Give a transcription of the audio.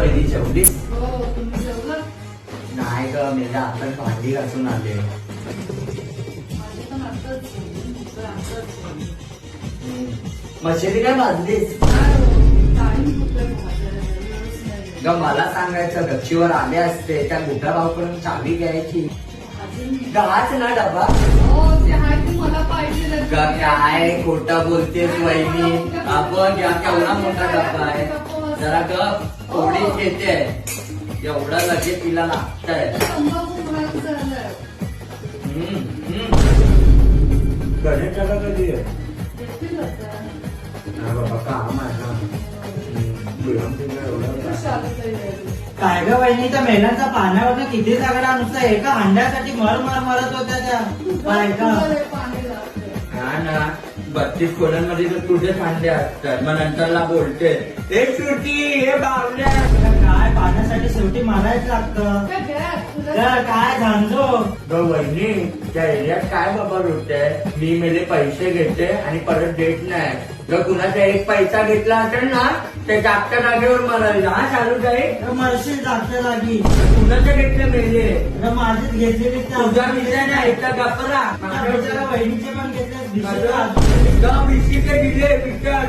वहिनी जेवलीस? हो, तुम्ही जेवलात? नाही ग, मी आता भांडी घासून आले. माझी पण आताच जेवली, मोकळं आताच जेवली. मशिदी काय भाजलीस? काय हो, टाइम कुठे भाजायला, वेळच नाही. ग मला सांगायचं, गच्चीवर आले असते त्या मोठ्या भाऊकडून चावी घ्यायची. भाजी नाही. गाच ना डबा. हो, ते आहे की मला पाहिजे. ग काय खोटं बोलतेस वहिनी, आपण घ्या केवढा मोठा डबा आहे. जरा ग थोडीच घेते, एवढं लगेच तिला लागतंय. तंबाखू महाग झालाय. गणेश दादा कधी आहे? येतील आता. नाही बाबा, काम आहे ना. काय ग वहिनी, त्या मेलांच्या पाण्यावर किती दगडा नुसता एका अंड्यासाठी मर मरत होत्या त्या बायका. पाणी लागतंय. हा ना, 32 खोल्यांमध्ये तर तुझे फांदे असतात. मग नंतरला बोलते हे श्रुती, हे बावल्या. काय पाण्यासाठी शेवटी मारायच लागतं. काय घ्या, तुला तर काय झांजो. ग वहिनी, त्या एरियात काय बाबा होते, मी मेले पैसे घेते आणि परत देत नाही. जर कुणाचा एक पैसा घेतला असेल ना, ते जागच्या जागेवर मरायला. हा चालू जाईल. मरशील जागच्या जागी. कुणाचे घेतले मेले? माझीच घेतलेली तुझा विषय नाही, एकदा गप्परा. वहिनीचे पण घेतले. विषय दिले विचार.